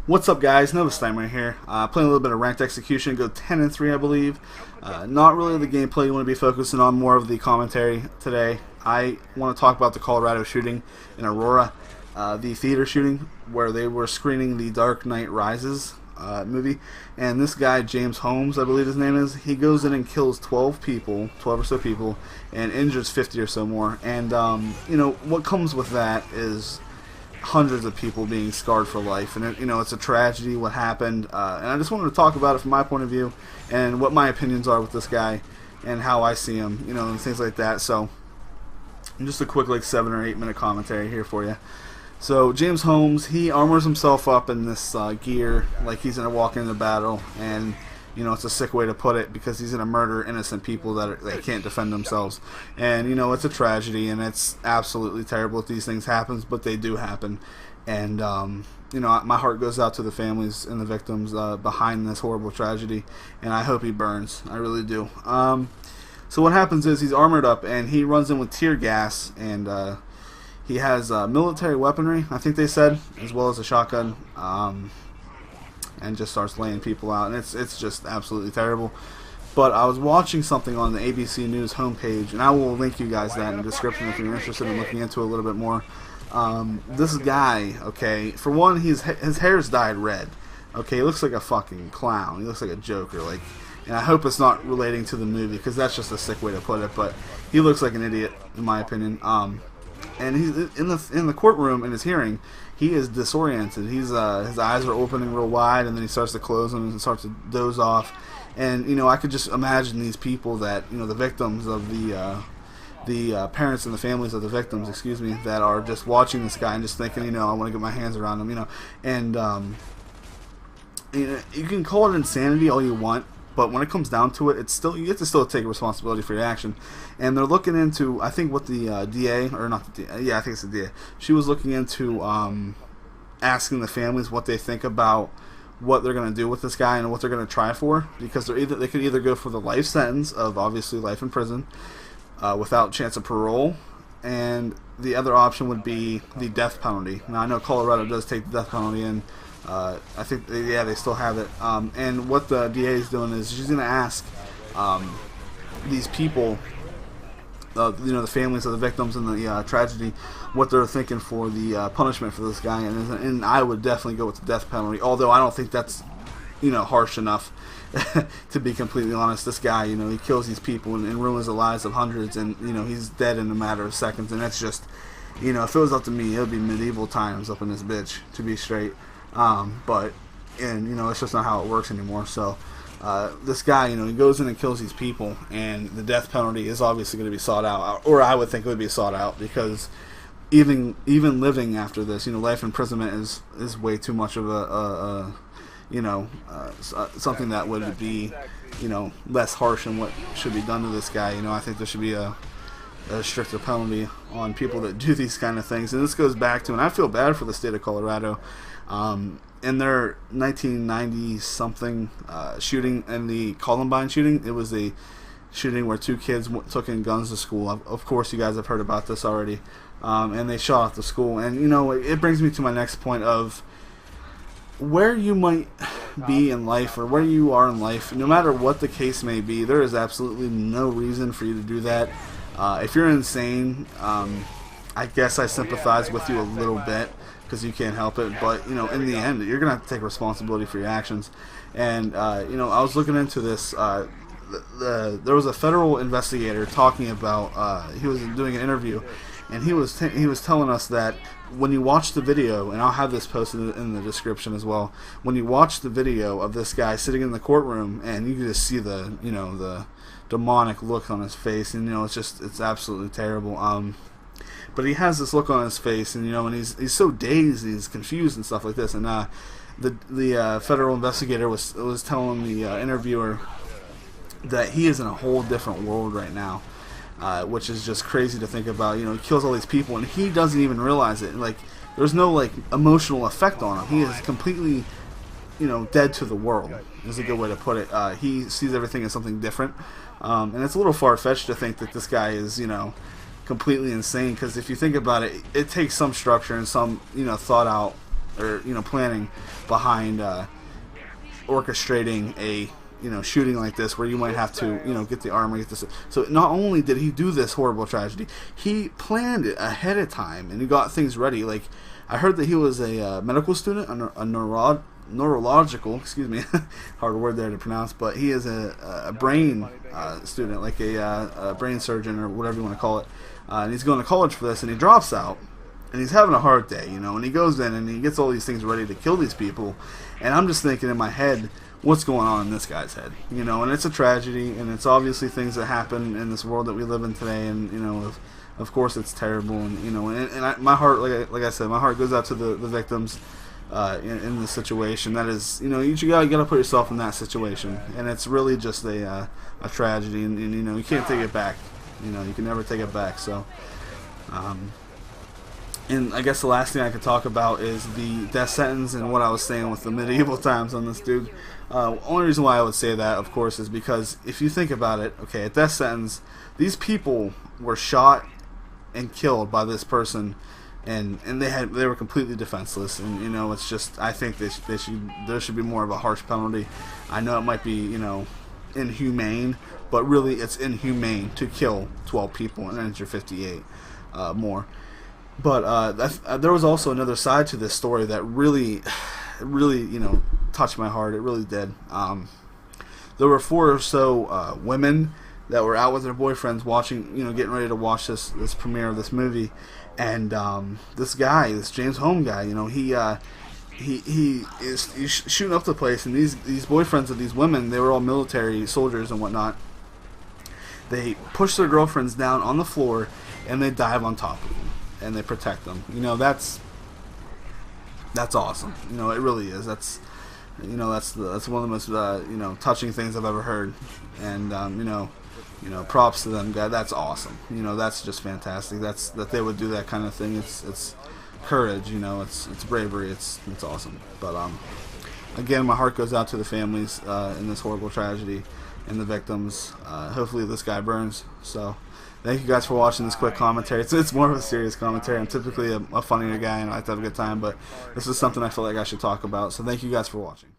What's up, guys? Novasteimer here. Playing a little bit of ranked execution. Go 10-3, I believe. Not really the gameplay you want to be focusing on, more of the commentary today. I want to talk about the Colorado shooting in Aurora, the theater shooting where they were screening the Dark Knight Rises movie, and this guy, James Holmes, I believe his name is, he goes in and kills 12 people, 12 or so people, and injures 50 or so more. And you know what comes with that is hundreds of people being scarred for life, and it's a tragedy what happened, and I just wanted to talk about it from my point of view and what my opinions are with this guy and how I see him, and things like that. So just a quick 7 or 8 minute commentary here for you. So James Holmes, he armors himself up in this gear like he's going to walk into battle, and it's a sick way to put it because he's going to murder innocent people that can't defend themselves. And, it's a tragedy, and it's absolutely terrible if these things happen, but they do happen. And, my heart goes out to the families and the victims behind this horrible tragedy, and I hope he burns. I really do. So what happens is he's armored up, and he runs in with tear gas, and he has military weaponry, I think they said, as well as a shotgun. And just starts laying people out, and it's just absolutely terrible. But I was watching something on the ABC News homepage, and I will link you guys that in the description if you're interested in looking into it a little bit more. This guy, okay, for one, his hair's dyed red. Okay, he looks like a fucking clown. He looks like a Joker, and I hope it's not relating to the movie because that's just a sick way to put it. But he looks like an idiot, in my opinion. And he's in the courtroom in his hearing. He is disoriented. His eyes are opening real wide, and then he starts to close them and starts to doze off. And I could just imagine these people that the victims of the parents and the families of the victims, excuse me, that are just watching this guy and just thinking, I want to get my hands around him, and you can call it insanity all you want. But when it comes down to it, you have to still take responsibility for your action. And they're looking into, I think what the DA, or not the DA, yeah, I think it's the DA. She was looking into asking the families what they think about what they're going to do with this guy and what they're going to try for. Because they could either go for the life sentence of obviously life in prison without chance of parole. And the other option would be the death penalty. Now I know Colorado does take the death penalty, and I think they still have it. And what the DA is doing is she's going to ask these people, the families of the victims in the tragedy, what they're thinking for the punishment for this guy. And I would definitely go with the death penalty, although I don't think that's harsh enough. To be completely honest, this guy, he kills these people and ruins the lives of hundreds, and he's dead in a matter of seconds. And that's just, if it was up to me, it would be medieval times up in this bitch, to be straight. But it's just not how it works anymore. So this guy, he goes in and kills these people, and the death penalty is obviously going to be sought out, or I would think it would be sought out, because even living after this, life imprisonment is way too much of a something that would be less harsh than what should be done to this guy. I think there should be a stricter penalty on people that do these kind of things. And this goes back to, and I feel bad for the state of Colorado, in their 1990 something shooting, and the Columbine shooting. It was a shooting where 2 kids took in guns to school. Of course you guys have heard about this already. And they shot at the school. And it brings me to my next point of where you might be in life, or where you are in life. No matter what the case may be, there is absolutely no reason for you to do that. If you're insane, I guess I sympathize with you a little bit, because you can't help it. But in the end, you're gonna have to take responsibility for your actions. And I was looking into this. There was a federal investigator talking about. He was doing an interview, and he was telling us that when you watch the video, and I'll have this posted in the description as well. When you watch the video of this guy sitting in the courtroom, and you can just see the the demonic look on his face, and it's absolutely terrible. But he has this look on his face, and and he's so dazed, he's confused and stuff like this. And the federal investigator was telling the interviewer that he is in a whole different world right now, which is just crazy to think about. He kills all these people, and he doesn't even realize it. There's no emotional effect on him. He is completely dead to the world, is a good way to put it. He sees everything as something different, and it's a little far-fetched to think that this guy is completely insane, because if you think about it, it takes some structure and some thought out or planning behind orchestrating a shooting like this, where you might have to get the armor, get this. So not only did he do this horrible tragedy, he planned it ahead of time and he got things ready. Like, I heard that he was a medical student, a neurological, excuse me, hard word there to pronounce, but he is a brain student, like a brain surgeon or whatever you want to call it, and he's going to college for this, and he drops out, and he's having a hard day, and he goes in and he gets all these things ready to kill these people, and I'm just thinking in my head, what's going on in this guy's head, and it's a tragedy, and it's obviously things that happen in this world that we live in today, and of course it's terrible, and my heart, like I said, my heart goes out to the victims in the situation. That is, you gotta put yourself in that situation, and it's really just a tragedy, and you can't take it back. You can never take it back. So, and I guess the last thing I could talk about is the death sentence and what I was saying with the medieval times on this dude. Only reason why I would say that, of course, is because if you think about it, okay, a death sentence, these people were shot and killed by this person, and they were completely defenseless, and it's just, I think there should be more of a harsh penalty. I know it might be inhumane, but really it's inhumane to kill 12 people and injure 58 more. But there was also another side to this story that really touched my heart. It really did. There were 4 or so women that were out with their boyfriends watching, getting ready to watch this premiere of this movie, and this James Holm guy, he's shooting up the place, and these boyfriends of these women, they were all military soldiers and whatnot. They push their girlfriends down on the floor, and they dive on top of them, and they protect them. That's awesome. It really is. That's that's one of the most touching things I've ever heard, and props to them, guy. That's awesome. That's just fantastic. That they would do that kind of thing. It's courage. It's bravery. It's awesome. But again, my heart goes out to the families in this horrible tragedy and the victims. Hopefully this guy burns. So thank you guys for watching this quick commentary. It's more of a serious commentary. I'm typically a funnier guy and I like to have a good time, but this is something I feel like I should talk about. So thank you guys for watching.